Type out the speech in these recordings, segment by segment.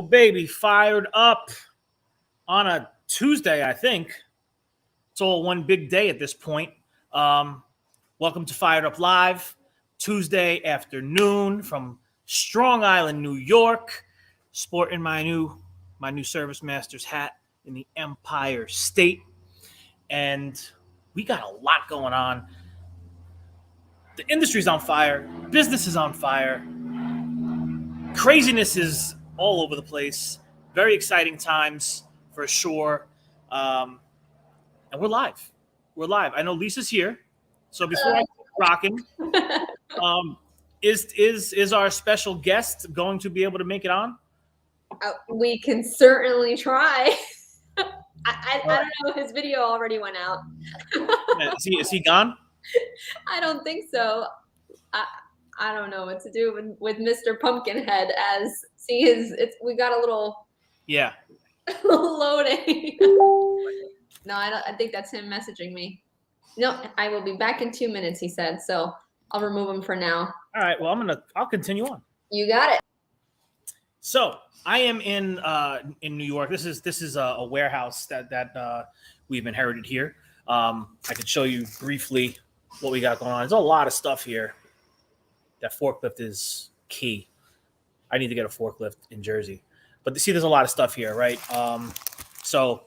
baby, fired up on a Tuesday, I think. It's all one big day at this point. Welcome to Fired Up Live, Tuesday afternoon from Strong Island, New York. Sporting my new Service Masters hat in the Empire State. And we got a lot going on. The industry's on fire. Business is on fire. Craziness is all over the place. Very exciting times for sure. And we're live. We're live. I know Lisa's here. So before I keep rocking, is our special guest going to be able to make it on? We can certainly try. I don't know. His video already went out. Is he gone? I don't think so. I don't know what to do with Mr. Pumpkinhead. We got a little loading. No, I think that's him messaging me. No, I will be back in 2 minutes, he said. So I'll remove him for now. All right. Well, I'll continue on. You got it. So I am in New York. This is a warehouse that we've inherited here. I could show you briefly what we got going on. There's a lot of stuff here. That forklift is key. I need to get a forklift in Jersey. But see, there's a lot of stuff here, right? So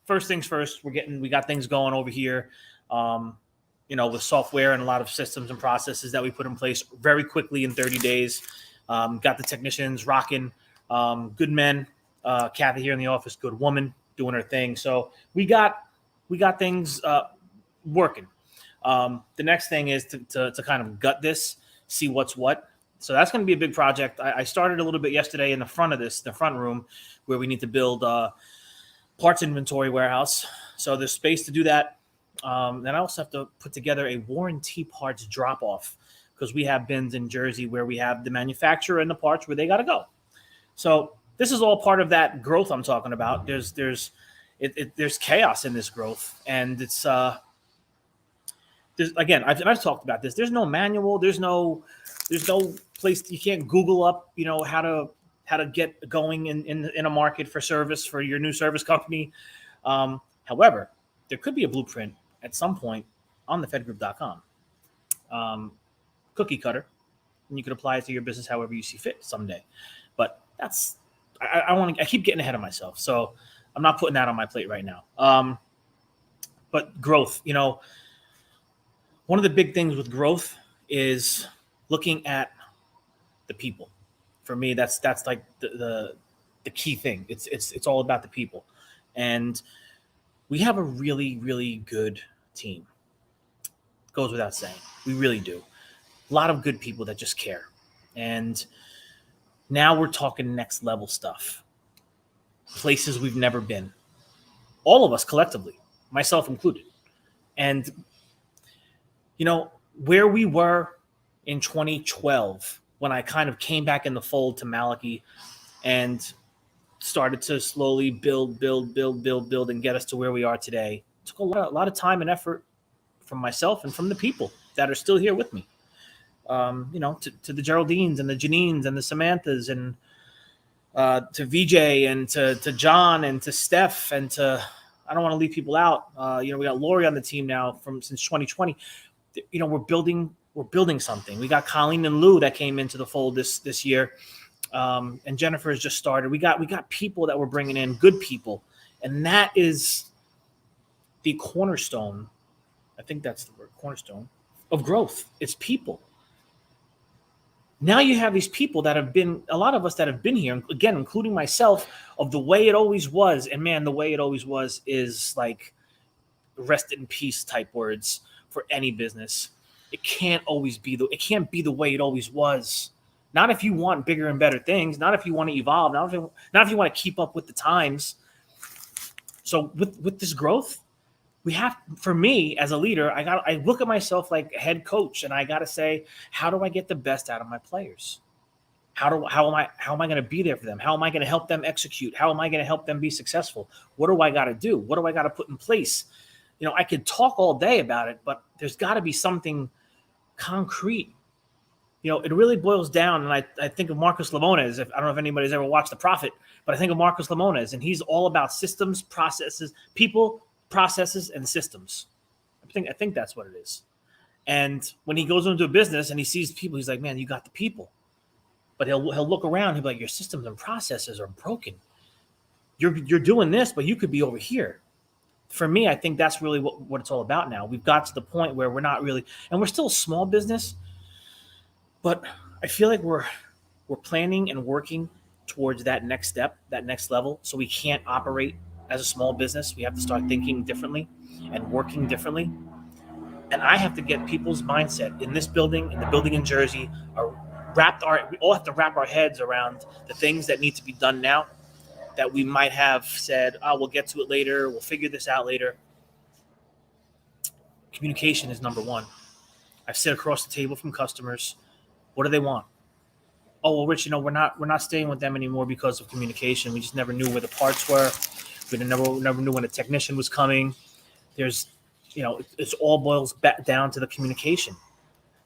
first things first, we got things going over here. With software and a lot of systems and processes that we put in place very quickly in 30 days. Got the technicians rocking, good men. Kathy here in the office, good woman, doing her thing. So we got things working. The next thing is to kind of gut this, see what's what. So that's going to be a big project. I started a little bit yesterday in the front room, where we need to build a parts inventory warehouse. So there's space to do that. Then I also have to put together a warranty parts drop off, because we have bins in Jersey where we have the manufacturer and the parts where they got to go. So this is all part of that growth I'm talking about. There's chaos in this growth, and it's again, I've talked about this. There's no manual. There's no place. You can't Google up, how to get going in a market for service for your new service company. However, there could be a blueprint at some point on thefedgroup.com. Cookie cutter, and you could apply it to your business however you see fit someday. But I keep getting ahead of myself, so I'm not putting that on my plate right now. But growth, one of the big things with growth is looking at the people. For me, that's like the key thing. It's all about the people, and we have a really, really good team. Goes without saying, we really do. A lot of good people that just care, and now we're talking next level stuff. Places we've never been. All of us collectively, myself included, and where we were in 2012 when I kind of came back in the fold to Malachi and started to slowly build and get us to where we are today. It took a lot of time and effort from myself and from the people that are still here with me. To the Geraldines and the Janines and the Samanthas and to VJ and to John and to Steph and to, I don't want to leave people out. We got Lori on the team now since 2020. We're building something. We got Colleen and Lou that came into the fold this year. And Jennifer has just started. We got people that we're bringing in, good people. And that is the cornerstone. I think that's the word, cornerstone of growth. It's people. Now you have these people that have been, a lot of us that have been here, again, including myself, of the way it always was. And man, the way it always was is like rest in peace type words for any business. It can't be the way it always was. Not if you want bigger and better things, not if you want to evolve, not if you want to keep up with the times. So with this growth, we have, for me as a leader, I look at myself like a head coach, and I got to say, how do I get the best out of my players? How am I going to be there for them? How am I going to help them execute? How am I going to help them be successful? What do I got to do? What do I got to put in place? I could talk all day about it, but there's got to be something concrete it really boils down, and I think of Marcus Lemonis. I don't know if anybody's ever watched The Prophet, but I think of Marcus Lemonis, and he's all about systems, processes, people, processes, and systems. I think that's what it is. And when he goes into a business and he sees people, he's like, man, you got the people. But he'll look around, he'll be like, your systems and processes are broken. You're doing this, but you could be over here. For me, I think that's really what it's all about now. We've got to the point where we're not really, and we're still a small business, but I feel like we're planning and working towards that next step, that next level. So we can't operate as a small business. We have to start thinking differently and working differently. And I have to get people's mindset in this building, in the building in Jersey, we all have to wrap our heads around the things that need to be done now that we might have said, oh, we'll get to it later. We'll figure this out later. Communication is number one. I've sit across the table from customers. What do they want? Oh, well, Rich, we're not staying with them anymore because of communication. We just never knew where the parts were. We never knew when a technician was coming. It all boils back down to the communication.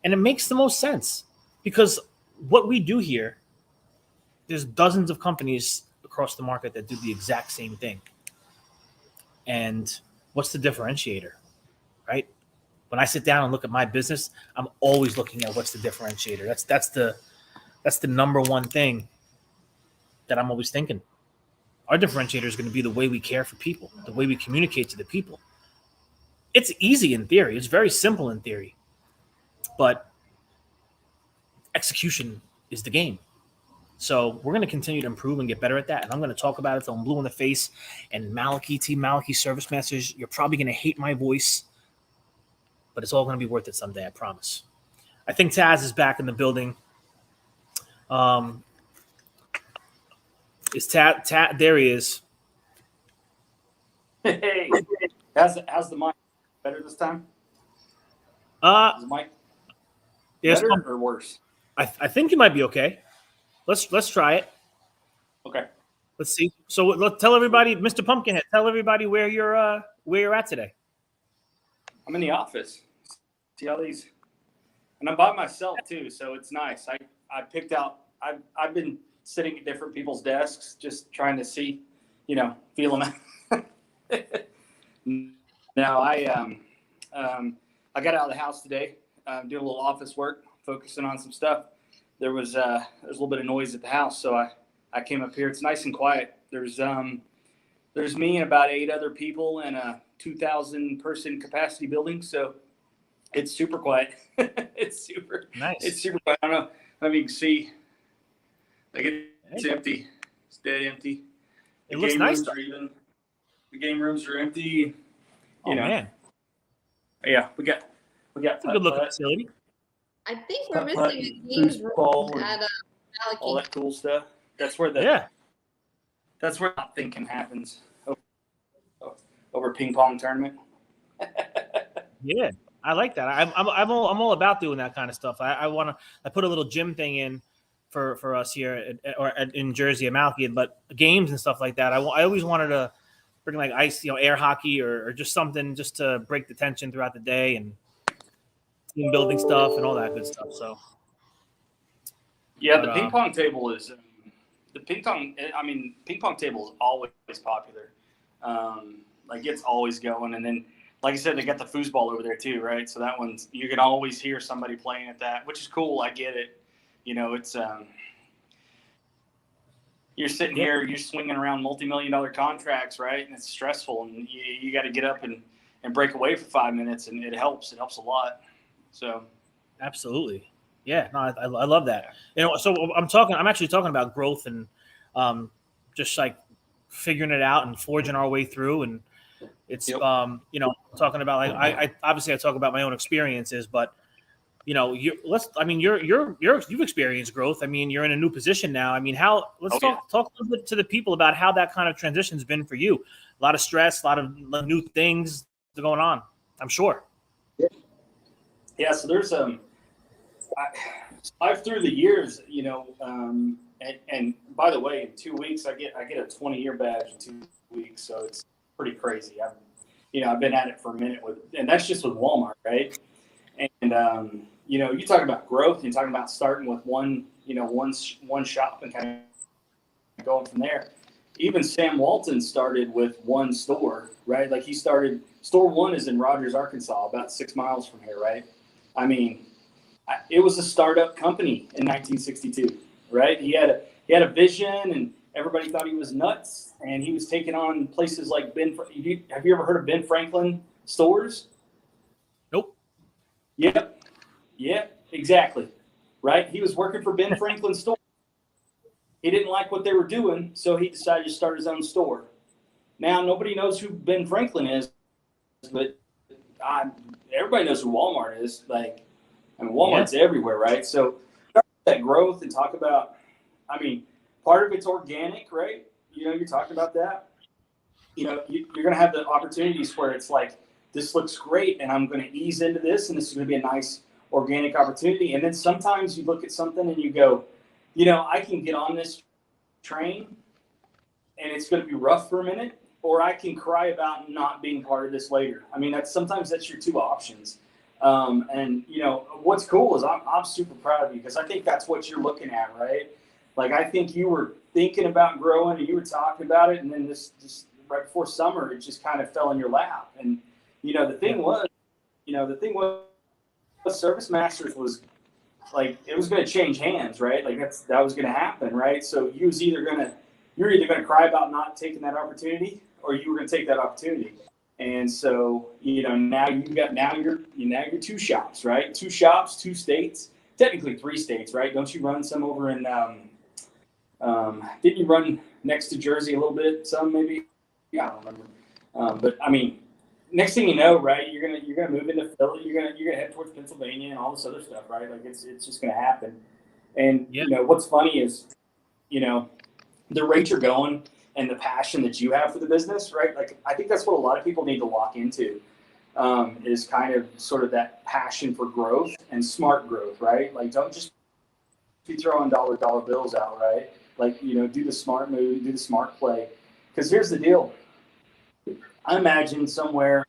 And it makes the most sense because what we do here, there's dozens of companies across the market that do the exact same thing. And what's the differentiator, right? When I sit down and look at my business, I'm always looking at what's the differentiator. That's the number one thing that I'm always thinking. Our differentiator is going to be the way we care for people, the way we communicate to the people. It's easy in theory. It's very simple in theory, but execution is the game. So we're going to continue to improve and get better at that. And I'm going to talk about it till I'm blue in the face. And Malachi Service Masters, you're probably going to hate my voice, but it's all going to be worth it someday, I promise. I think Taz is back in the building. Is Taz? There he is. Hey, how's the mic? Better this time? Is the mic better or worse? I think you might be okay. Let's try it. Okay. Let's see. So let's tell everybody, Mr. Pumpkinhead, tell everybody where you're at today. I'm in the office. See all these, and I'm by myself too, so it's nice. I picked out. I've been sitting at different people's desks, just trying to see, feel them. Now I got out of the house today, doing a little office work, focusing on some stuff. There was a little bit of noise at the house, so I came up here. It's nice and quiet. There's me and about 8 other people in a 2,000 person capacity building, so it's super quiet. It's super nice. It's super quiet. I don't know if you can see. Like it's empty. It's dead empty. It looks nice. The game rooms are empty. Man. Yeah, we got It's a good looking facility. I think we're missing a games room at Malachi. All that cool stuff. That's where that's where thinking happens over ping pong tournament. Yeah, I like that. I'm all about doing that kind of stuff. I put a little gym thing in for us here in Jersey at Malachi, but games and stuff like that. I always wanted to bring like ice, air hockey or just something just to break the tension throughout the day and team building stuff and all that good stuff. So yeah, the ping pong table is ping pong table is always popular. Like it's always going, and then like I said, they got the foosball over there too, right? So that one's you can always hear somebody playing at that, which is cool. I get it. It's you're sitting here, you're swinging around multi-million-dollar contracts, right? And it's stressful, and you got to get up and break away for 5 minutes, and it helps. It helps a lot. So, absolutely, yeah. No, I love that. So I'm actually talking about growth and just like figuring it out and forging our way through. And it's talking about like I obviously I talk about my own experiences, but you've experienced growth. I mean, you're in a new position now. I mean, talk a little bit to the people about how that kind of transition's been for you. A lot of stress, a lot of new things going on, I'm sure. Yeah. So there's I've through the years, and by the way, in 2 weeks I get a 20-year badge in 2 weeks, so it's pretty crazy. I've been at it for a minute and that's just with Walmart, right? And you talk about growth, you're talking about starting with one shop and kind of going from there. Even Sam Walton started with one store, right? Like he started, store one is in Rogers, Arkansas, about 6 miles from here, right? I mean, it was a startup company in 1962, right? He had a vision, and everybody thought he was nuts, and he was taking on places like have you ever heard of Ben Franklin stores? Nope. Yep, exactly, right? He was working for Ben Franklin store. He didn't like what they were doing, so he decided to start his own store. Now, nobody knows who Ben Franklin is, but everybody knows who Walmart is. Like, I mean, Walmart's everywhere, right? So that growth and talk about, I mean, part of it's organic, right? You're talking about that. You're going to have the opportunities where it's like, this looks great, and I'm going to ease into this, and this is going to be a nice organic opportunity. And then sometimes you look at something and you go, I can get on this train and it's going to be rough for a minute, or I can cry about not being part of this later. I mean, sometimes that's your two options. And what's cool is I'm super proud of you, because I think that's what you're looking at, right? Like, I think you were thinking about growing and you were talking about it, and then this right before summer, it just kind of fell in your lap. And the thing was Service Masters was like, it was going to change hands, right? Like that was going to happen, right? So you're either going to cry about not taking that opportunity, or you were going to take that opportunity. And so, now you're two shops, right? 2 shops, 2 states, technically 3 states, right? Don't you run some over in, didn't you run next to Jersey a little bit? Some maybe, I don't remember. But I mean, next thing you know, right, you're gonna move into Philly. You're gonna head towards Pennsylvania and all this other stuff, right? Like it's just gonna happen. And what's funny is, the rate you're going and the passion that you have for the business, right? Like I think that's what a lot of people need to lock into, is kind of sort of that passion for growth and smart growth, right? Like don't just be throwing dollar bills out, right? Like do the smart move, do the smart play. Because here's the deal. I imagine somewhere,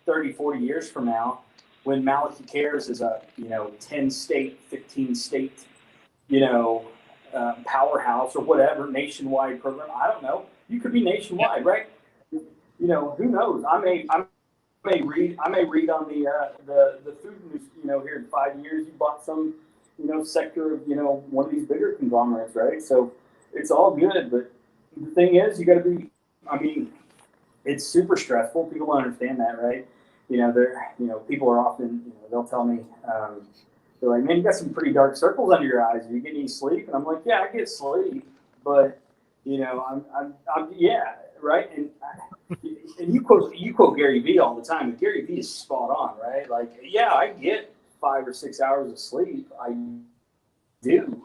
30, 40 years from now, when Malachi Cares is a, 10 state, 15 state, powerhouse or whatever, nationwide program. I don't know. You could be nationwide, right? Who knows? I may read on the food news, here in 5 years, you bought some, sector of, one of these bigger conglomerates, right? So it's all good. But the thing is, you got to be, it's super stressful. People don't understand that, right? People are often, they'll tell me, they're like, man, you got some pretty dark circles under your eyes. Are you getting any sleep? And I'm like, yeah, I get sleep, but I'm yeah, right. And you quote Gary Vee all the time, but Gary Vee is spot on, right? Like, yeah, I get 5 or 6 hours of sleep. I do,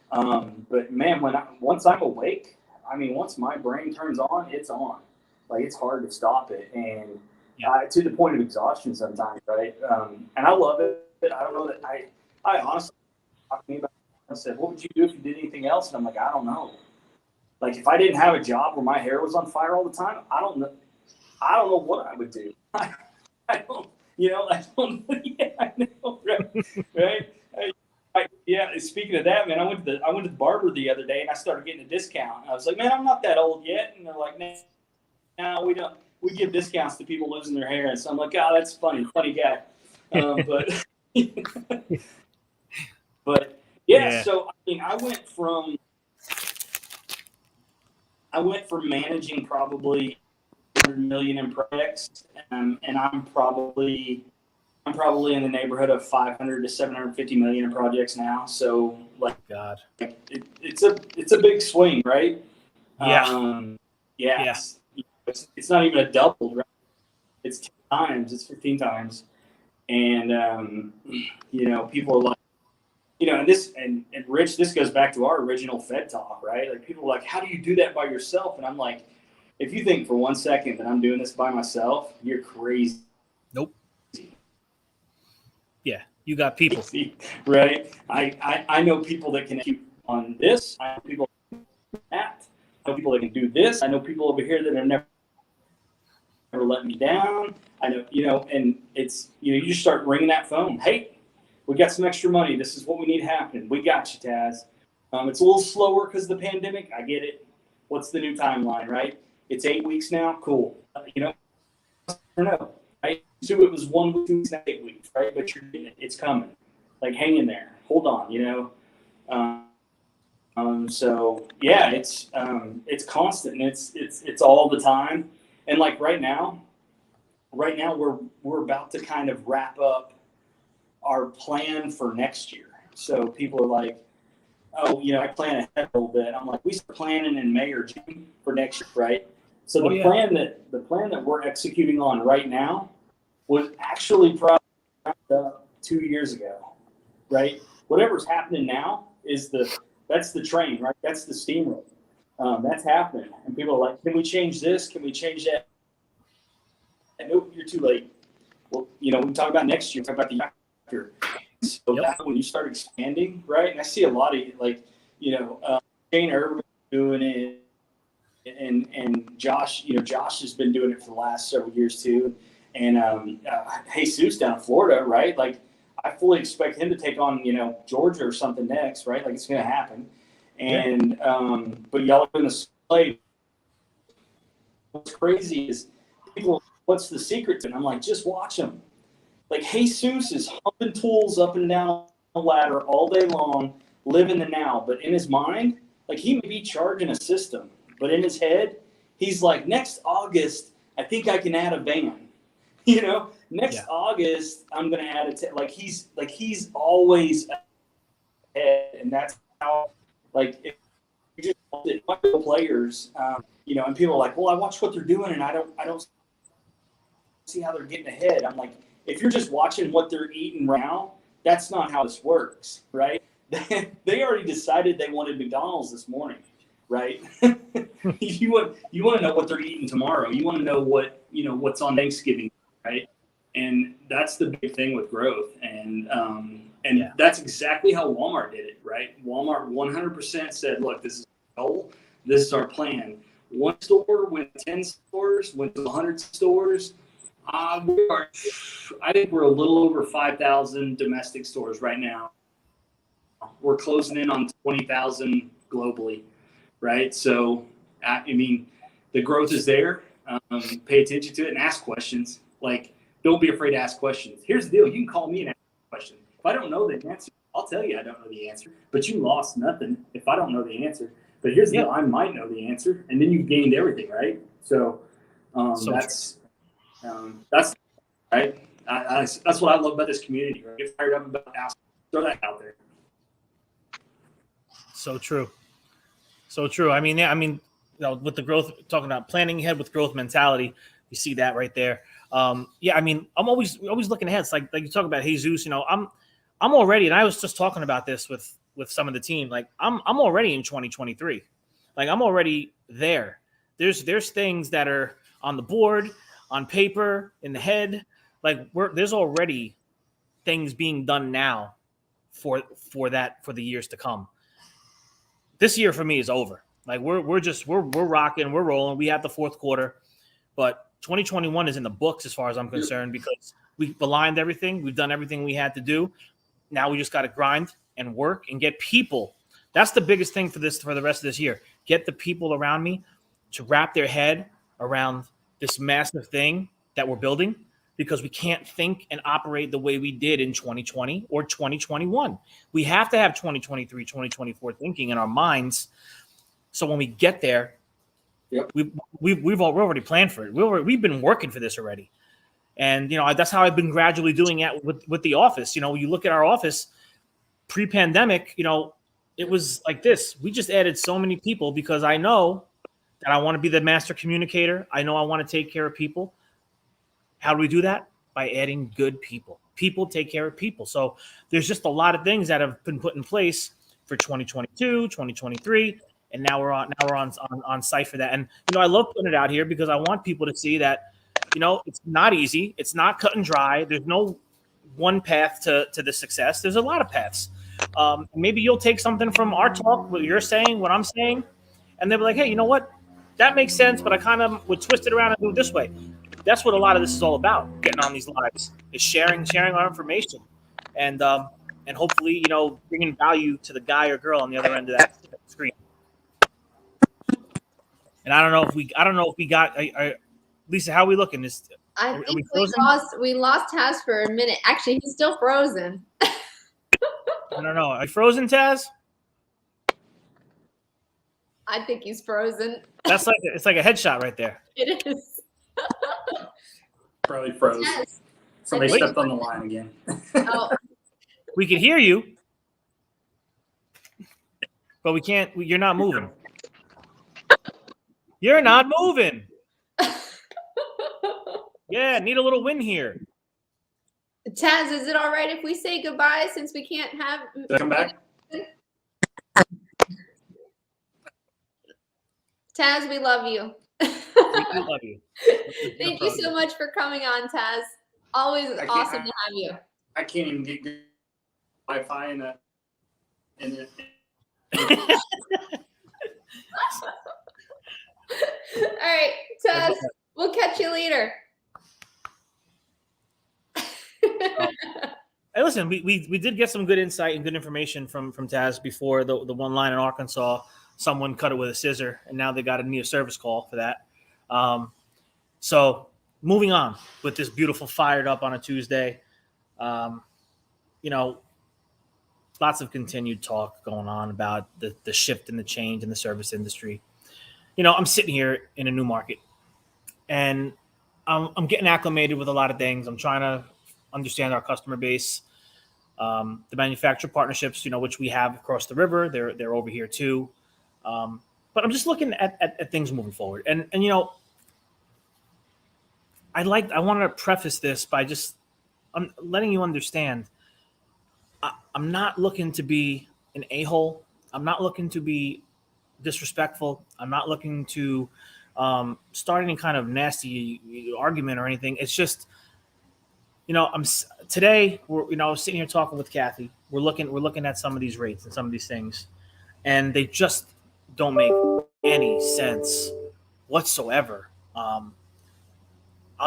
but man, once I'm awake, once my brain turns on, it's on. Like it's hard to stop it, and to the point of exhaustion sometimes, right? And I love it. I don't know that I honestly talked to me about it. I said, what would you do if you did anything else? And I'm like, I don't know. Like if I didn't have a job where my hair was on fire all the time, I don't know what I would do. I don't, I know, right? Speaking of that, man, I went to the barber the other day, and I started getting a discount. I was like, man, I'm not that old yet, and they're like, man. Now we don't. We give discounts to people losing their hair, and so I'm like, oh, that's funny guy. But yeah. So I went from managing probably 100 million in projects, and I'm probably in the neighborhood of 500 to 750 million in projects now. So it's a big swing, right? Yeah. It's not even a double, right? It's 10 times, it's 15 times. And, people are like, and Rich, this goes back to our original Fed talk, right? Like people are like, how do you do that by yourself? And I'm like, if you think for 1 second that I'm doing this by myself, you're crazy. Nope. Yeah. You got people. Right. I know people that can keep on this. I know people that. I know people that can do this. I know people over here that have never let me down. I know, and it's, you just start ringing that phone. Hey, we got some extra money. This is what we need happening. We got you, Taz. It's a little slower because of the pandemic. I get it. What's the new timeline, right? It's 8 weeks now. Cool. You know, I don't know. Right? So it was 1 week, 2 weeks, now 8 weeks, right? But you're getting it. It's coming. Like, hang in there. Hold on, you know. So yeah, it's constant, and it's all the time. And like right now we're about to kind of wrap up our plan for next year. So people are like, oh, you know, I plan ahead a little bit. I'm like, we start planning in May or June for next year, right? So the plan that we're executing on right now was actually probably wrapped up 2 years ago, right? Whatever's happening now is that's the train, right? That's the steamroller. That's happening. And people are like, can we change this? Can we change that? And nope, you're too late. Well, you know, we can talk about next year, talk about the year after. So that's when you start expanding, right? And I see a lot of, like, you know, Shane Irvin doing it, and Josh, you know, Josh has been doing it for the last several years too. And Jesus down in Florida, right? Like, I fully expect him to take on, you know, Georgia or something next, right? Like, it's going to happen. And but y'all are going to play. What's crazy is people, what's the secret to it? I'm like, just watch him. Like, Jesus is humping tools up and down the ladder all day long, living the now. But in his mind, like, he may be charging a system, but in his head, he's like, next August, I think I can add a van. You know, next August, I'm going to add it. Like, he's always ahead. And that's how, like, if you just watch the players, you know, and people are like, well, I watch what they're doing and I don't see how they're getting ahead. I'm like, if you're just watching what they're eating right now, that's not how this works, right? They already decided they wanted McDonald's this morning, right? you want to know what they're eating tomorrow. You want to know what's on Thanksgiving, right? And that's the big thing with growth. And that's exactly how Walmart did it, right? Walmart 100% said, look, this is our goal. This is our plan. One store went to 10 stores, went to 100 stores. I think we're a little over 5,000 domestic stores right now. We're closing in on 20,000 globally, right? So, I mean, the growth is there. Pay attention to it and ask questions. Like, don't be afraid to ask questions. Here's the deal. You can call me and ask a question. If I don't know the answer, I'll tell you I don't know the answer. But you lost nothing if I don't know the answer. But here's the deal. I might know the answer, and then you've gained everything, right? So, that's right. That's what I love about this community. Right? Get fired up about asking. Throw that out there. So true. So true. I mean, you know, with the growth, talking about planning ahead with growth mentality, you see that right there. I mean, I'm always looking ahead. It's like you talk about Jesus. You know, I'm already, and I was just talking about this with some of the team. Like, I'm already in 2023. Like, I'm already there. There's things that are on the board, on paper, in the head. Like, there's already things being done now for the years to come. This year for me is over. Like, we're rocking, we're rolling. We have the fourth quarter, but 2021 is in the books as far as I'm concerned, because we've aligned everything. We've done everything we had to do. Now we just got to grind and work and get people. That's the biggest thing for the rest of this year. Get the people around me to wrap their head around this massive thing that we're building, because we can't think and operate the way we did in 2020 or 2021. We have to have 2023, 2024 thinking in our minds. So when we get there, we've already planned for it. We've been working for this already. And, you know, that's how I've been gradually doing it with the office. You know, you look at our office pre-pandemic, you know, it was like this. We just added so many people because I know that I want to be the master communicator. I know I want to take care of people. How do we do that? By adding good people. People take care of people. So there's just a lot of things that have been put in place for 2022, 2023, and now we're on site for that. And, you know, I love putting it out here because I want people to see that, you know, it's not easy. It's not cut and dry. There's no one path to the success. There's a lot of paths. Maybe you'll take something from our talk, what you're saying, what I'm saying, and they'll be like, hey, you know what? That makes sense, but I kind of would twist it around and do it this way. That's what a lot of this is all about, getting on these lives, is sharing our information. And and hopefully, bringing value to the guy or girl on the other end of that screen. And I don't know if we got Lisa. How are we looking? I Are think we frozen? we lost Taz for a minute. Actually, he's still frozen. I don't know. Are you frozen, Taz? I think he's frozen. It's like a headshot right there. It is. Probably froze. Taz. Somebody I think- stepped on the line again. Oh, We can hear you, but we can't. You're not moving. You're not moving. Yeah, need a little win here. Taz, is it all right if we say goodbye since we can't have? Did I come back? Taz, we love you. We love you. Thank you so much for coming on, Taz. Always I can't- awesome to have you. I can't even get good Wi-Fi in it. All right, Taz, we'll catch you later. Hey, listen, we did get some good insight and good information from Taz before the one line in Arkansas. Someone cut it with a scissor, and now they got a near service call for that. So moving on with this beautiful fired up on a Tuesday. Lots of continued talk going on about the shift and the change in the service industry. I'm sitting here in a new market, and I'm getting acclimated with a lot of things. I'm trying to understand our customer base, the manufacturer partnerships, which we have across the river. They're over here too. But I'm just looking at things moving forward, and I want to preface this by I'm letting you understand. I'm not looking to be an a-hole. I'm not looking to be disrespectful. I'm not looking to start any kind of nasty argument or anything. It's just, today we're sitting here talking with Kathy. We're looking at some of these rates and some of these things, and they just don't make any sense whatsoever. I'll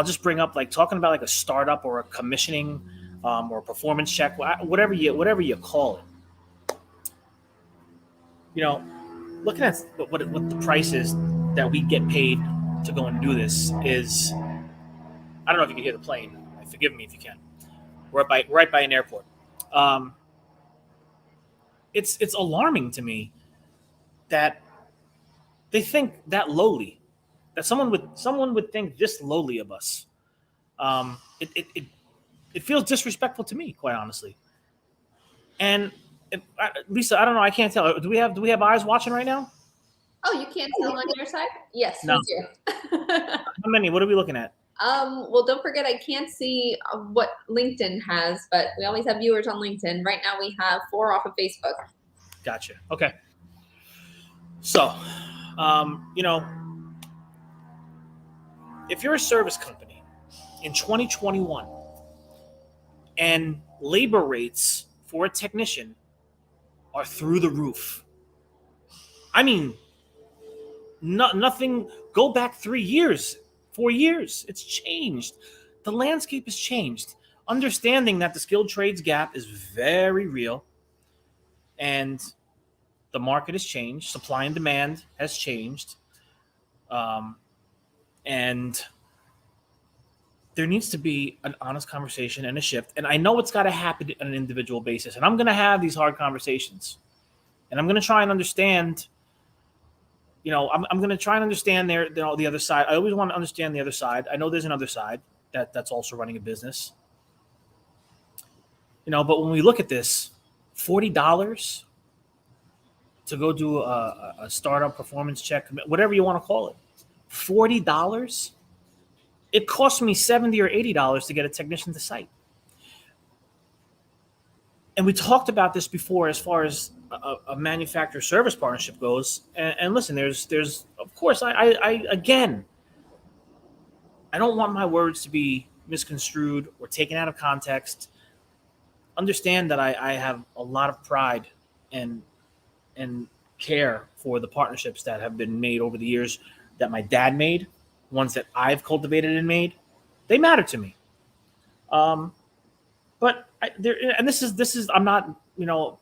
just bring up talking about a startup or a commissioning or a performance check, whatever you call it. Looking at what the price is that we get paid to go and do this is, I don't know if you can hear the plane. Forgive me if you can. We're right by an airport. It's alarming to me that they think that lowly, that someone would think this lowly of us. It feels disrespectful to me, quite honestly. And Lisa, I don't know. I can't tell. Do we have eyes watching right now? Oh, you can't tell on your side? Yes, No. we do. How many? What are we looking at? Well, don't forget, I can't see what LinkedIn has, but we always have viewers on LinkedIn. Right now, we have 4 off of Facebook. Gotcha. Okay. So, if you're a service company in 2021 and labor rates for a technician are through the roof, I mean, nothing. Go back 3 years, 4 years. It's changed. The landscape has changed. Understanding that the skilled trades gap is very real, and the market has changed. Supply and demand has changed, and there needs to be an honest conversation and a shift. And I know it's got to happen on an individual basis. And I'm going to have these hard conversations, and I'm going to try and understand. I'm going to try and understand the other side. I always want to understand the other side. I know there's another side that's also running a business. But when we look at this, $40 to go do a startup performance check, whatever you want to call it, $40. It cost me $70 or $80 to get a technician to site. And we talked about this before as far as a manufacturer service partnership goes. And listen, there's of course, I again, I don't want my words to be misconstrued or taken out of context. Understand that I have a lot of pride and care for the partnerships that have been made over the years, that my dad made, ones that I've cultivated and made. They matter to me. But And this is I'm not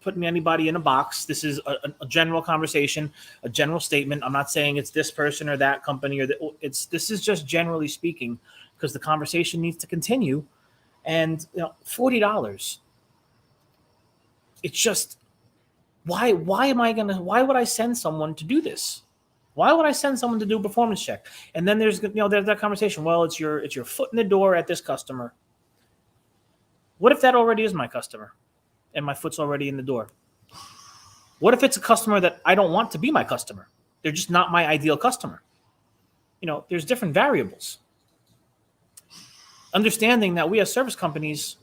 putting anybody in a box. This is a general conversation, a general statement. I'm not saying it's this person or that company this is just generally speaking, because the conversation needs to continue. And $40. It's just why would I send someone to do this? Why would I send someone to do a performance check? And then there's that conversation. Well, it's your foot in the door at this customer. What if that already is my customer and my foot's already in the door? What if it's a customer that I don't want to be my customer? They're just not my ideal customer. There's different variables. Understanding that we as service companies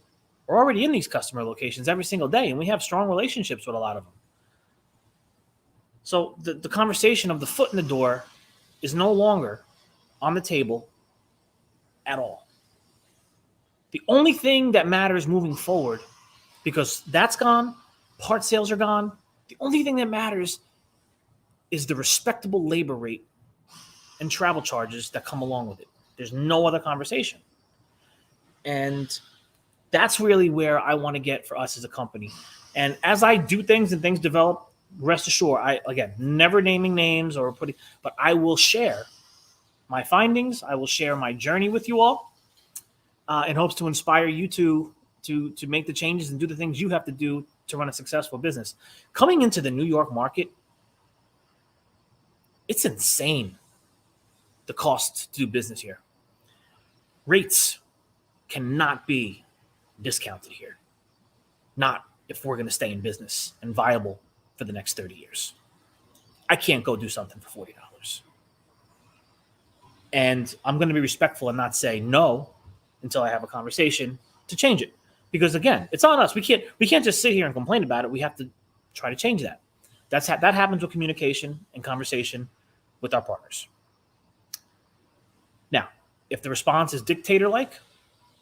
are already in these customer locations every single day, and we have strong relationships with a lot of them. So the conversation of the foot in the door is no longer on the table at all. The only thing that matters moving forward, because that's gone, part sales are gone, the only thing that matters is the respectable labor rate and travel charges that come along with it. There's no other conversation. And that's really where I want to get for us as a company. And as I do things and things develop, rest assured, again, never naming names but I will share my findings. I will share my journey with you all in hopes to inspire you to make the changes and do the things you have to do to run a successful business. Coming into the New York market, it's insane, the cost to do business here. Rates cannot be discounted here. Not if we're going to stay in business and viable for the next 30 years. I can't go do something for $40. And I'm going to be respectful and not say no until I have a conversation to change it. Because again, it's on us. We can't just sit here and complain about it. We have to try to change that. That happens with communication and conversation with our partners. Now, if the response is dictator-like,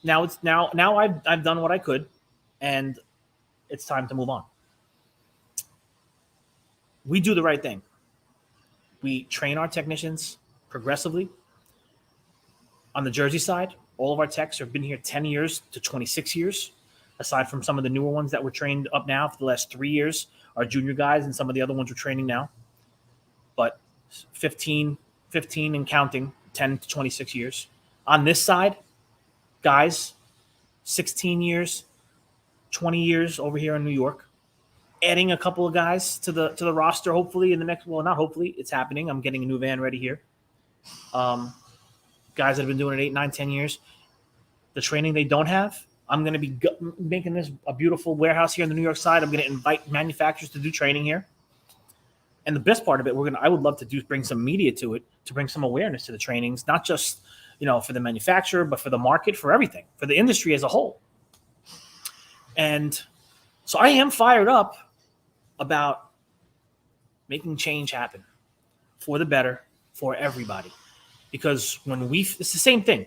now I've done what I could, and it's time to move on. We do the right thing. We train our technicians progressively. On the Jersey side, all of our techs have been here 10 years to 26 years, aside from some of the newer ones that were trained up now for the last 3 years, our junior guys, and some of the other ones we're training now. But 15 and counting, 10 to 26 years. On this side, guys, 16 years, 20 years over here in New York. Adding a couple of guys to the roster, hopefully in the next. Well, not hopefully, it's happening. I'm getting a new van ready here. Guys that have been doing it 8, 9, 10 years. The training they don't have, I'm going to be making this a beautiful warehouse here on the New York side. I'm going to invite manufacturers to do training here. And the best part of it, I would love to bring some media to it, to bring some awareness to the trainings, not just for the manufacturer, but for the market, for everything, for the industry as a whole. And so I am fired up about making change happen for the better for everybody. Because it's the same thing.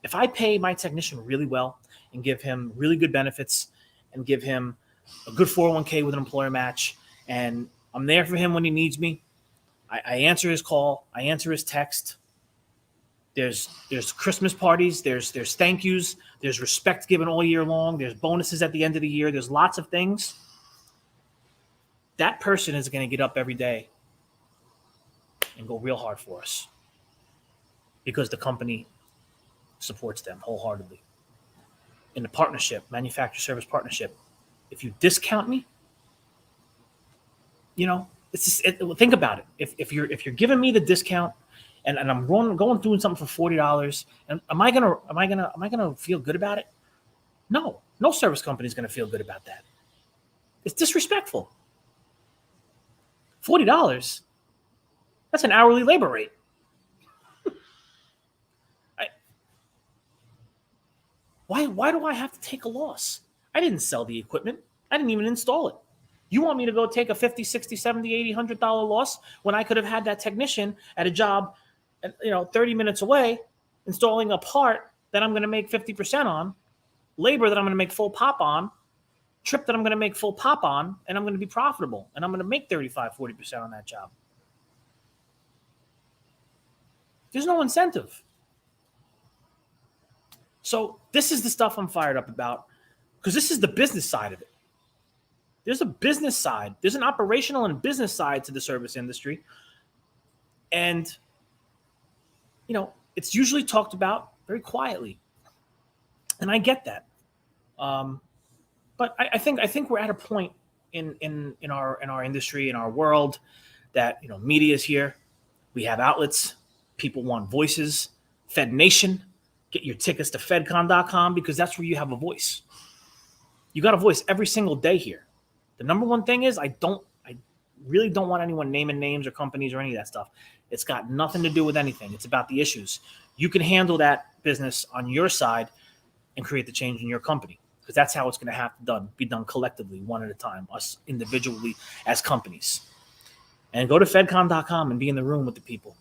If I pay my technician really well and give him really good benefits and give him a good 401k with an employer match, and I'm there for him when he needs me, I answer his call, I answer his text. There's Christmas parties, there's thank yous, there's respect given all year long, there's bonuses at the end of the year, there's lots of things. That person is going to get up every day and go real hard for us because the company supports them wholeheartedly. In the partnership, manufacturer service partnership, if you discount me, it's just, think about it. If you're giving me the discount and I'm going doing something for $40, and am I gonna feel good about it? No service company is gonna feel good about that. It's disrespectful. $40, that's an hourly labor rate. Why do I have to take a loss? I didn't sell the equipment. I didn't even install it. You want me to go take a $50, $60, $70, $80, $100 loss when I could have had that technician at a job, 30 minutes away, installing a part that I'm going to make 50% on, labor that I'm going to make full pop on, trip that I'm going to make full pop on, and I'm going to be profitable, and I'm going to make 35, 40% on that job. There's no incentive. So this is the stuff I'm fired up about. because this is the business side of it. There's a business side. There's an operational and business side to the service industry. And, it's usually talked about very quietly. And I get that. But I think we're at a point in our industry, in our world, that, media is here. We have outlets. People want voices. Fed Nation. Get your tickets to fedcon.com because that's where you have a voice. You got a voice every single day here. The number one thing is I really don't want anyone naming names or companies or any of that stuff. It's got nothing to do with anything. It's about the issues. You can handle that business on your side and create the change in your company, because that's how it's going to have to be done collectively, one at a time, us individually as companies. And go to fedcon.com and be in the room with the people.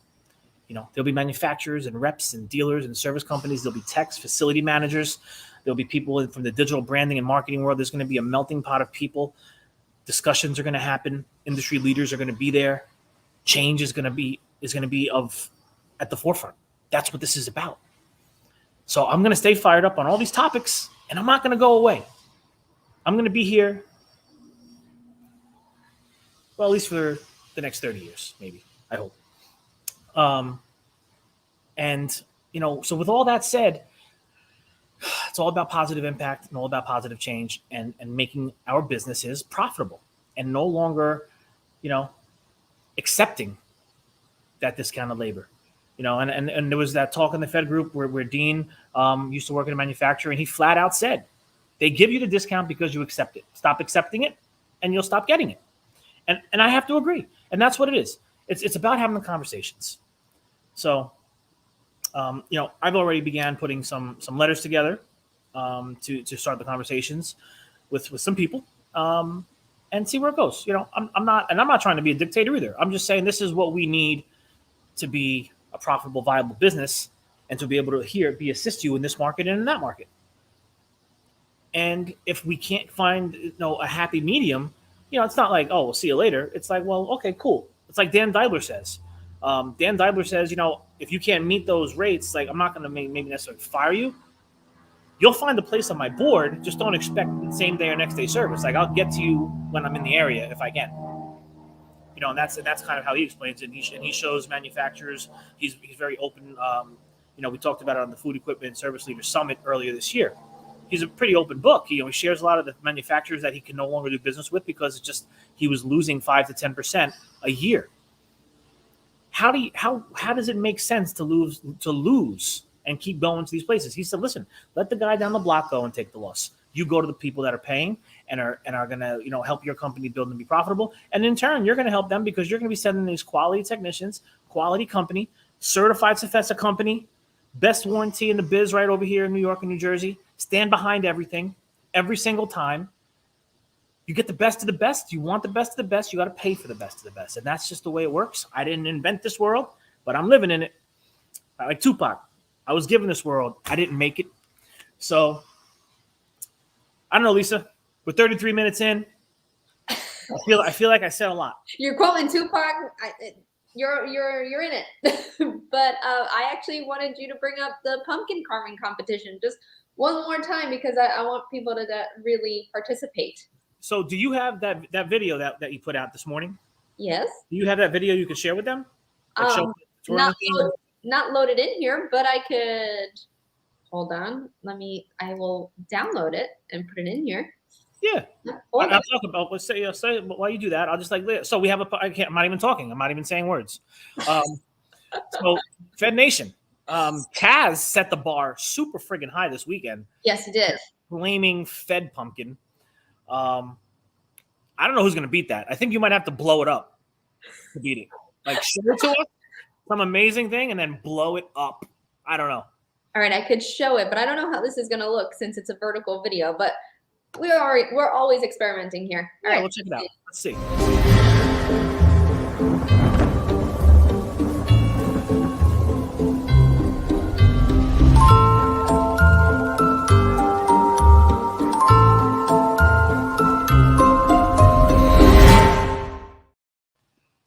There'll be manufacturers and reps and dealers and service companies. There'll be techs, facility managers. There'll be people from the digital branding and marketing world. There's going to be a melting pot of people. Discussions are going to happen. Industry leaders are going to be there. Change is going to be at the forefront. That's what this is about. So I'm going to stay fired up on all these topics, and I'm not going to go away. I'm going to be here, well, at least for the next 30 years, maybe, I hope. So with all that said, it's all about positive impact and all about positive change and making our businesses profitable and no longer, accepting that discounted labor. And there was that talk in the Fed group where Dean used to work in a manufacturer, and he flat out said, they give you the discount because you accept it. Stop accepting it and you'll stop getting it. And I have to agree. And that's what it is. It's about having the conversations. So, I've already began putting some letters together to start the conversations with some people and see where it goes. I'm not trying to be a dictator either. I'm just saying this is what we need to be a profitable, viable business and to be able to assist you in this market and in that market. And if we can't find a happy medium, it's not like, oh, we'll see you later. It's like, well, okay, cool. It's like Dan Deibler says. Dan Deibler says, if you can't meet those rates, like I'm not going to maybe necessarily fire you. You'll find a place on my board. Just don't expect the same day or next day service. Like I'll get to you when I'm in the area if I can. And that's kind of how he explains it. And he shows manufacturers. He's very open. We talked about it on the Food Equipment and Service Leaders Summit earlier this year. He's a pretty open book. He shares a lot of the manufacturers that he can no longer do business with because he was losing 5 to 10% a year. How does it make sense to lose and keep going to these places? He said, listen, let the guy down the block go and take the loss. You go to the people that are paying and are going to help your company build and be profitable. And in turn, you're going to help them because you're going to be sending these quality technicians, quality company, certified Cefesa company, best warranty in the biz right over here in New York and New Jersey. Stand behind everything every single time. You get the best of the best. You want the best of the best. You got to pay for the best of the best. And that's just the way it works. I didn't invent this world, but I'm living in it. Like Tupac, I was given this world. I didn't make it. So I don't know, Lisa. We're 33 minutes in. I feel like I said a lot. You're quoting Tupac. You're in it. But I actually wanted you to bring up the pumpkin carving competition just one more time because I want people to really participate. So do you have that video that you put out this morning? Yes. Do you have that video you could share with them? Not loaded in here, but I could. Hold on. I will download it and put it in here. Yeah. I'll talk about. Let's say while you do that, I'll just so we have I'm not even talking. I'm not even saying words. So Fed Nation, Kaz set the bar super friggin' high this weekend. Yes, he did. Blaming Fed Pumpkin. I don't know who's going to beat that. I think you might have to blow it up to beat it. Like show it to us, some amazing thing, and then blow it up. I don't know. All right, I could show it, but I don't know how this is going to look since it's a vertical video. But we're always experimenting here. All right, we'll check it out. Let's see.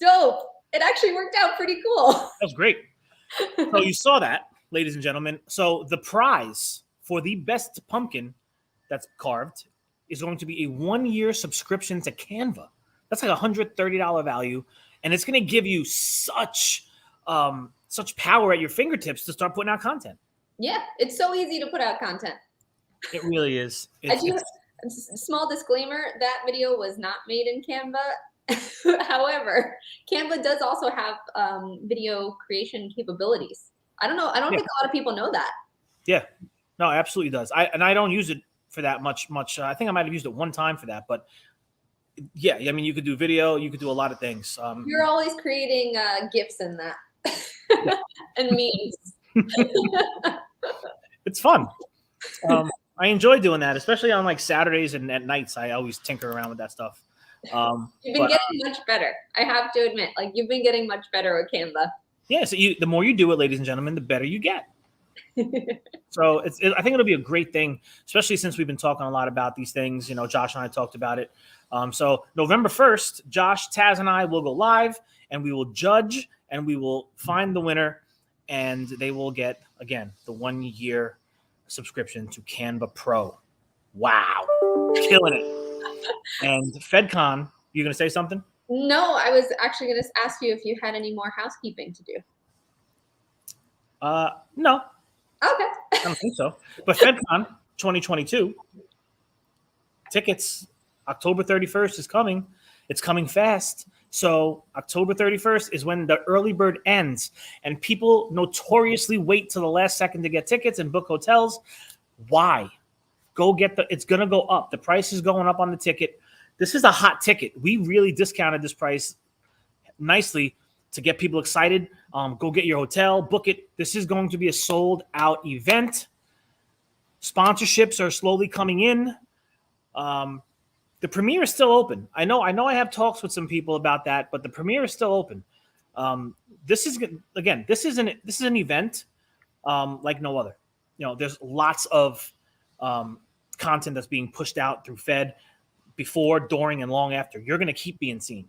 Dope. It actually worked out pretty cool. That was great. So you saw that, ladies and gentlemen. So the prize for the best pumpkin that's carved is going to be a 1-year subscription to Canva. That's like $130 value, and it's going to give you such power at your fingertips to start putting out content. Yeah, it's so easy to put out content. It really is. Small disclaimer, that video was not made in Canva. However, Canva does also have video creation capabilities. I don't think a lot of people know that. Yeah, no, it absolutely does. I don't use it for that much. I think I might have used it one time for that, but yeah, I mean, you could do video, you could do a lot of things. You're always creating GIFs in that and memes. It's fun. I enjoy doing that, especially on like Saturdays and at nights. I always tinker around with that stuff. You've been getting much better. I have to admit, like you've been getting much better at Canva. Yeah, so the more you do it, ladies and gentlemen, the better you get. So I think it'll be a great thing, especially since we've been talking a lot about these things. You know, Josh and I talked about it. So November 1st, Josh, Taz, and I will go live, and we will judge, and we will find the winner, and they will get, again, the 1-year subscription to Canva Pro. Wow. Killing it. And FedCon, you going to say something? No, I was actually going to ask you if you had any more housekeeping to do. No. Okay. I don't think so. But FedCon 2022, tickets, October 31st is coming. It's coming fast. So October 31st is when the early bird ends. And people notoriously wait till the last second to get tickets and book hotels. Why? Go get it's going to go up. The price is going up on the ticket. This is a hot ticket. We really discounted this price nicely to get people excited. Go get your hotel, book it. This is going to be a sold out event. Sponsorships are slowly coming in. The premiere is still open. I know I have talks with some people about that, but the premiere is still open. This is an event like no other. You know, there's lots of content that's being pushed out through Fed before, during, and long after. You're going to keep being seen.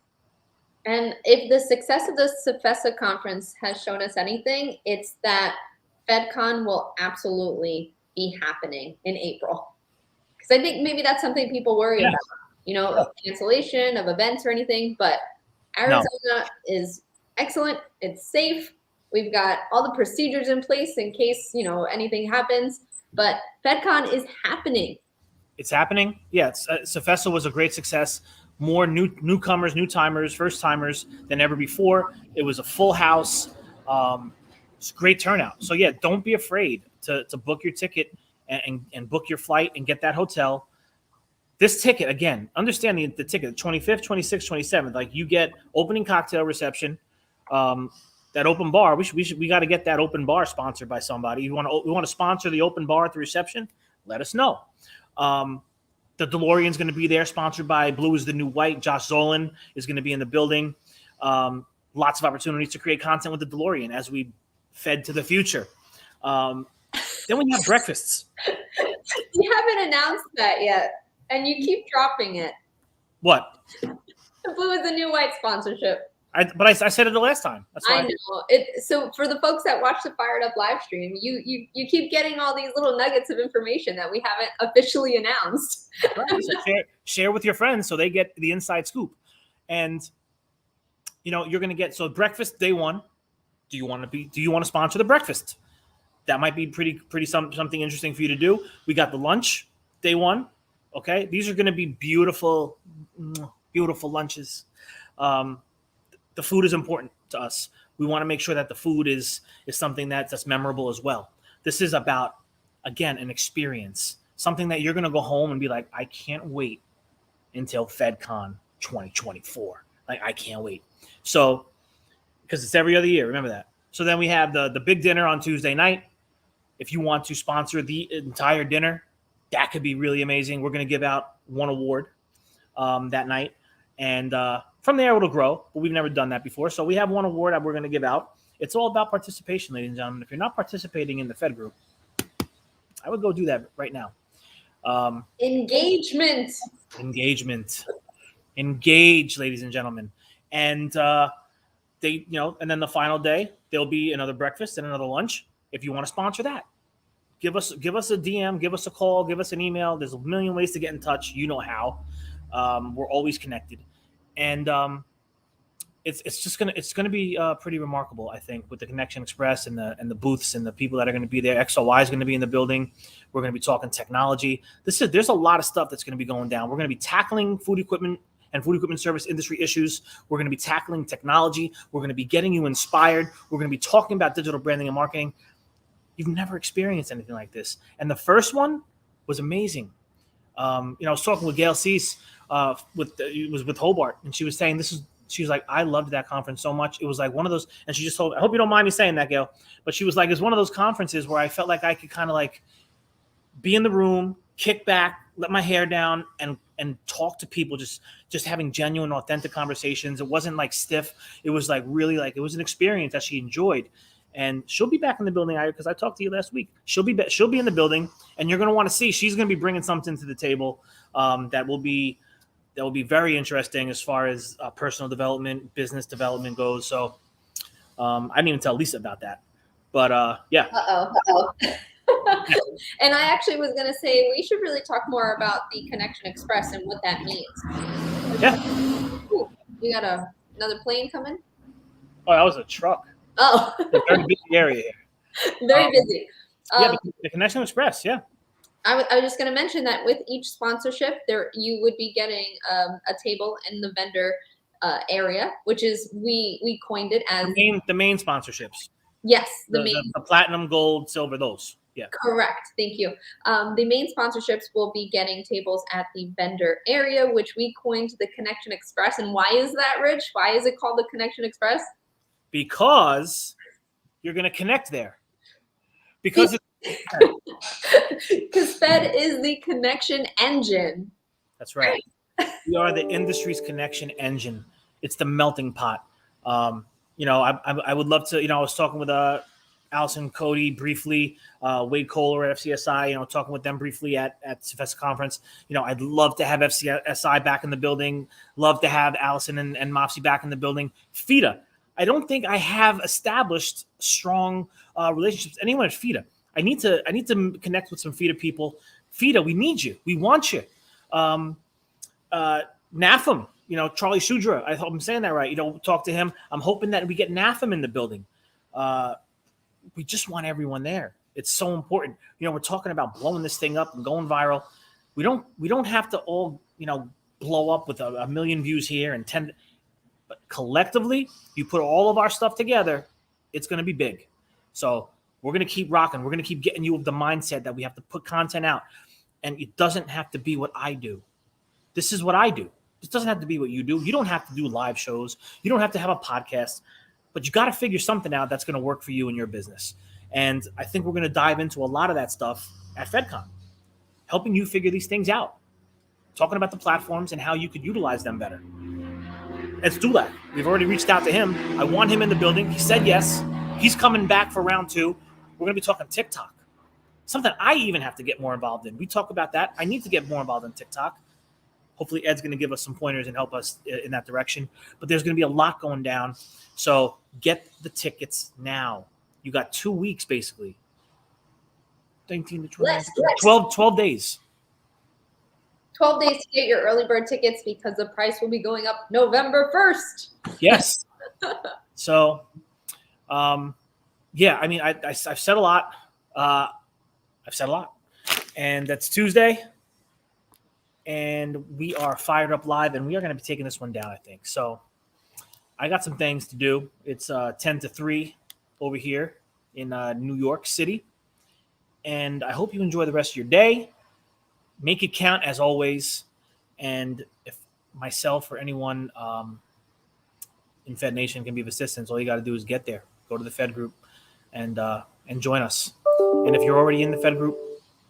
And if the success of the CEFESA conference has shown us anything, it's that FedCon will absolutely be happening in April. Because I think maybe that's something people worry about, you know, cancellation of events or anything. But Arizona is excellent. It's safe. We've got all the procedures in place in case, you know, anything happens. But FedCon is happening. It's happening. Yeah, CEFESA was a great success. More newcomers, new timers, first timers than ever before. It was a full house. It's a great turnout. So yeah, don't be afraid to book your ticket and book your flight and get that hotel. This ticket, again, understand the ticket, 25th, 26th, 27th. Like you get opening cocktail reception, that open bar. We got to get that open bar sponsored by somebody. We want to sponsor the open bar at the reception. Let us know. The DeLorean's going to be there, sponsored by Blue is the New White. Josh Zolan is going to be in the building. Lots of opportunities to create content with the DeLorean as we fed to the future. Then we have breakfasts. You haven't announced that yet, and you keep dropping it. What? The Blue is the New White sponsorship. I said it the last time. That's why I know it. So for the folks that watch the Fired Up live stream, you keep getting all these little nuggets of information that we haven't officially announced. Right. So share with your friends so they get the inside scoop. And you know, you're going to get breakfast day one. Do you want to sponsor the breakfast? That might be pretty something interesting for you to do. We got the lunch day one. Okay, these are going to be beautiful lunches. The food is important to us. We want to make sure that the food is something that's memorable as well. This is about, again, an experience, something that you're going to go home and be like, I can't wait until FedCon 2024. Like, I can't wait. So, because it's every other year, remember that. So then we have the big dinner on Tuesday night. If you want to sponsor the entire dinner, that could be really amazing. We're going to give out one award that night. And from there, it'll grow, but we've never done that before. So we have one award that we're going to give out. It's all about participation, ladies and gentlemen. If you're not participating in the Fed group, I would go do that right now. Engagement. Engage, ladies and gentlemen. And and then the final day, there'll be another breakfast and another lunch if you want to sponsor that. give us a DM, give us a call, give us an email. There's a million ways to get in touch. You know how. We're always connected, and it's gonna be pretty remarkable, I think, with the Connection Express and the booths and the people that are going to be there. XOY is going to be in the building. We're going to be talking technology. There's a lot of stuff that's going to be going down. We're going to be tackling food equipment and food equipment service industry issues. We're going to be tackling technology. We're going to be getting you inspired. We're going to be talking about digital branding and marketing. You've never experienced anything like this, and the first one was amazing. I was talking with Gail Cease with Hobart, and she was saying she was like, I loved that conference so much. It was like one of those, and she just told, I hope you don't mind me saying that, Gail, but she was like, it's one of those conferences where I felt like I could kind of like be in the room, kick back, let my hair down, and talk to people, just having genuine, authentic conversations. It wasn't like stiff. It was like really like, it was an experience that she enjoyed. And she'll be back in the building, because I talked to you last week. She'll be in the building, and you're going to want to see. She's going to be bringing something to the table that will be very interesting as far as personal development, business development goes. So I didn't even tell Lisa about that, but yeah. And I actually was going to say we should really talk more about the Connection Express and what that means. Yeah. Ooh, we got another plane coming. Oh, that was a truck. Oh, It's a very busy area here. Very busy. Yeah, the Connection Express. Yeah. I was just going to mention that with each sponsorship, you would be getting a table in the vendor area, which is we coined it as the main sponsorships. Yes, the platinum, gold, silver, those. Yeah. Correct. Thank you. The main sponsorships will be getting tables at the vendor area, which we coined the Connection Express. And why is that, Rich? Why is it called the Connection Express? Because you're going to connect there. Because Fed is the connection engine. That's right. We are the industry's connection engine. It's the melting pot. I would love to, I was talking with Allison Cody briefly, Wade Kohler at FCSI, talking with them briefly at CFESA conference. I'd love to have FCSI back in the building. Love to have Allison and Mopsy back in the building. FIDA. I don't think I have established strong relationships. Anyone at FIDA. I need to connect with some FIDA people. FIDA, we need you. We want you. NAFM, Charlie Shudra. I hope I'm saying that right. Talk to him. I'm hoping that we get NAFM in the building. We just want everyone there. It's so important. We're talking about blowing this thing up and going viral. We don't have to all, blow up with a million views here and 10. But collectively, you put all of our stuff together, it's going to be big. So we're going to keep rocking. We're going to keep getting you the mindset that we have to put content out. And it doesn't have to be what I do. This is what I do. This doesn't have to be what you do. You don't have to do live shows. You don't have to have a podcast. But you got to figure something out that's going to work for you and your business. And I think we're going to dive into a lot of that stuff at FedCon, helping you figure these things out, talking about the platforms and how you could utilize them better. Let's do that. We've already reached out to him. I want him in the building. He said yes. He's coming back for round 2. We're going to be talking TikTok, something I even have to get more involved in. We talk about that. I need to get more involved in TikTok. Hopefully Ed's going to give us some pointers and help us in that direction. But there's going to be a lot going down. So get the tickets now. You got 2 weeks, basically. 19 to 20, 12 days. 12 days to get your early bird tickets because the price will be going up November 1st. Yes. So, yeah, I mean, I've said a lot. And that's Tuesday. And we are fired up live, and we are going to be taking this one down, I think. So I got some things to do. It's 10 to 3 over here in New York City. And I hope you enjoy the rest of your day. Make it count, as always. And if myself or anyone in Fed Nation can be of assistance, all you got to do is get there. Go to the Fed group and join us. And if you're already in the Fed group,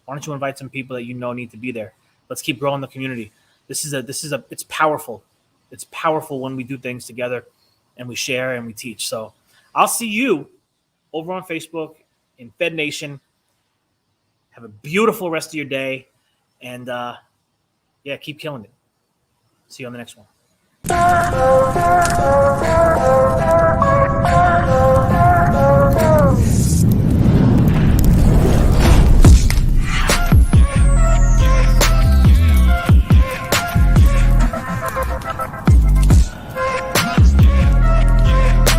why don't you invite some people that you know need to be there? Let's keep growing the community. It's powerful. It's powerful when we do things together and we share and we teach. So I'll see you over on Facebook in Fed Nation. Have a beautiful rest of your day. And, keep killing it. See you on the next one.